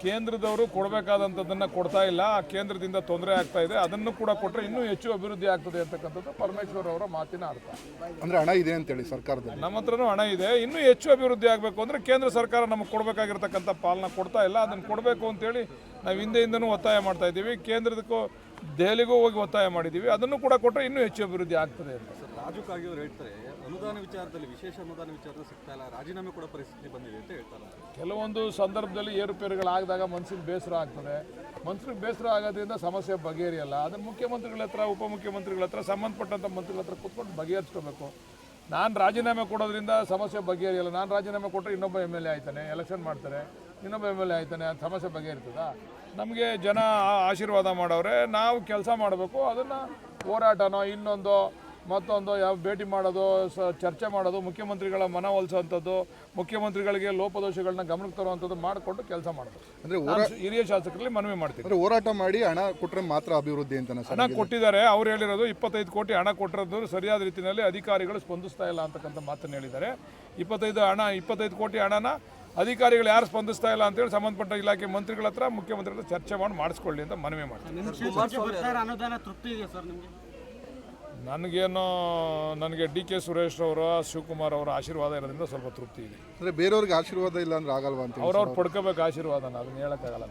ಕೇಂದ್ರದವರು ಕೊಡಬೇಕಾದಂಥದ್ದನ್ನು ಕೊಡ್ತಾ ಇಲ್ಲ, ಕೇಂದ್ರದಿಂದ ತೊಂದರೆ ಆಗ್ತಾ ಇದೆ, ಅದನ್ನು ಕೂಡ ಕೊಟ್ಟರೆ ಇನ್ನೂ ಹೆಚ್ಚು ಅಭಿವೃದ್ಧಿ ಆಗ್ತದೆ ಅಂತಕ್ಕಂಥದ್ದು ಪರಮೇಶ್ವರ್ ಅವರ ಮಾತಿನ ಅರ್ಥ. ಅಂದರೆ ಹಣ ಇದೆ ಅಂತೇಳಿ ಸರ್ಕಾರದಲ್ಲಿ. ನಮ್ಮ ಹತ್ರನೂ ಹಣ ಇದೆ, ಇನ್ನೂ ಹೆಚ್ಚು ಅಭಿವೃದ್ಧಿ ಆಗಬೇಕು ಅಂದರೆ ಕೇಂದ್ರ ಸರ್ಕಾರ ನಮಗೆ ಕೊಡಬೇಕಾಗಿರ್ತಕ್ಕಂಥ ಪಾಲನ ಕೊಡ್ತಾ ಇಲ್ಲ, ಅದನ್ನು ಕೊಡಬೇಕು ಅಂತೇಳಿ ನಾವು ಹಿಂದೆಯಿಂದನೂ ಒತ್ತಾಯ ಮಾಡ್ತಾ ಇದ್ದೀವಿ. ಕೇಂದ್ರದಕ್ಕೂ ದೆಹಲಿಗೂ ಹೋಗಿ ಒತ್ತಾಯ ಮಾಡಿದ್ದೀವಿ, ಅದನ್ನು ಕೂಡ ಕೊಟ್ಟರೆ ಇನ್ನೂ ಹೆಚ್ಚು ಅಭಿವೃದ್ಧಿ ಆಗ್ತದೆ ಅಂತ. ರಾಜು ಕಾಗೆ ಅವರು ಹೇಳ್ತಾರೆ, ಅನುದಾನ ವಿಚಾರದಲ್ಲಿ ವಿಶೇಷ ಅನುದಾನ ವಿಚಾರದಲ್ಲಿ ಸಿಗ್ತಾ ಇಲ್ಲ, ರಾಜೀನಾಮೆ ಕೂಡ ಪರಿಸ್ಥಿತಿ ಬಂದಿದೆ ಅಂತ ಹೇಳ್ತಾರೆ. ಕೆಲವೊಂದು ಸಂದರ್ಭದಲ್ಲಿ ಏರುಪೇರುಗಳಾಗದಾಗ ಮನಸ್ಸಿಗೆ ಬೇಸರ ಆಗ್ತದೆ. ಮನಸ್ಸಿಗೆ ಬೇಸರ ಆಗೋದ್ರಿಂದ ಸಮಸ್ಯೆ ಬಗೆಹರಿಯಲ್ಲ. ಅದನ್ನು ಮುಖ್ಯಮಂತ್ರಿಗಳ ಹತ್ರ, ಉಪಮುಖ್ಯಮಂತ್ರಿಗಳ ಹತ್ರ, ಸಂಬಂಧಪಟ್ಟಂಥ ಮಂತ್ರಿಗಳ ಹತ್ರ ಕೂತ್ಕೊಂಡು ಬಗೆಹರಿಸ್ಕೋಬೇಕು. ನಾನು ರಾಜೀನಾಮೆ ಕೊಡೋದ್ರಿಂದ ಸಮಸ್ಯೆ ಬಗೆಹರಿಯಲ್ಲ. ನಾನು ರಾಜೀನಾಮೆ ಕೊಟ್ಟರೆ ಇನ್ನೊಬ್ಬ MLA ಆಯ್ತಾನೆ, ಎಲೆಕ್ಷನ್ ಮಾಡ್ತಾರೆ, ಇನ್ನೊಬ್ಬ MLA ಆಯ್ತಾನೆ, ಅದು ಸಮಸ್ಯೆ ಬಗೆಹರಿತದ? ನಮಗೆ ಜನ ಆಶೀರ್ವಾದ ಮಾಡವ್ರೆ, ನಾವು ಕೆಲಸ ಮಾಡಬೇಕು. ಅದನ್ನು ಹೋರಾಟನೋ ಇನ್ನೊಂದು ಮತ್ತೊಂದು ಯಾವ ಭೇಟಿ ಮಾಡೋದು, ಚರ್ಚೆ ಮಾಡೋದು, ಮುಖ್ಯಮಂತ್ರಿಗಳ ಮನವೊಲಿಸುವಂಥದ್ದು, ಮುಖ್ಯಮಂತ್ರಿಗಳಿಗೆ ಲೋಪದೋಷಗಳನ್ನ ಗಮನಕ್ಕೆ ತರುವಂಥದ್ದು ಮಾಡಿಕೊಂಡು ಕೆಲಸ ಮಾಡಬೇಕು. ಅಂದರೆ ಹಿರಿಯ ಶಾಸಕರಲ್ಲಿ ಮನವಿ ಮಾಡ್ತೀವಿ. ಅಂದರೆ ಹೋರಾಟ ಮಾಡಿ ಹಣ ಕೊಟ್ಟರೆ ಮಾತ್ರ ಅಭಿವೃದ್ಧಿ ಅಂತ ಹಣ ಕೊಟ್ಟಿದ್ದಾರೆ. ಅವ್ರು ಹೇಳಿರೋದು 25 ಕೋಟಿ ಹಣ ಕೊಟ್ಟಿರೋದು ಸರಿಯಾದ ರೀತಿಯಲ್ಲಿ ಅಧಿಕಾರಿಗಳು ಸ್ಪಂದಿಸ್ತಾ ಇಲ್ಲ ಅಂತಕ್ಕಂಥ ಮಾತನ್ನು ಹೇಳಿದ್ದಾರೆ. 25 ಕೋಟಿ ಹಣನ ಅಧಿಕಾರಿಗಳು ಯಾರು ಸ್ಪಂದಿಸ್ತಾ ಇಲ್ಲ ಅಂತೇಳಿ ಸಂಬಂಧಪಟ್ಟ ಇಲಾಖೆ ಮಂತ್ರಿಗಳ ಹತ್ರ, ಮುಖ್ಯಮಂತ್ರಿಗಳ ಹತ್ರ ಚರ್ಚೆ ಮಾಡಿ ಮಾಡಿಸ್ಕೊಳ್ಳಿ ಅಂತ ಮನವಿ ಮಾಡ್ತೀನಿ. ನನಗೆ DK ಸುರೇಶ್ ಅವರ, ಶಿವಕುಮಾರ್ ಅವರ ಆಶೀರ್ವಾದ ಇರೋದ್ರಿಂದ ಸ್ವಲ್ಪ ತೃಪ್ತಿ ಇದೆ. ಅಂದರೆ ಬೇರೆಯವ್ರಿಗೆ ಆಶೀರ್ವಾದ ಇಲ್ಲ ಅಂದ್ರೆ ಆಗಲ್ವಾ ಅಂತ ಅವ್ರವ್ರು ಪಡ್ಕೋಬೇಕು ಆಶೀರ್ವಾದನ, ಅದನ್ನ ಹೇಳೋಕ್ಕಾಗಲ್ಲ.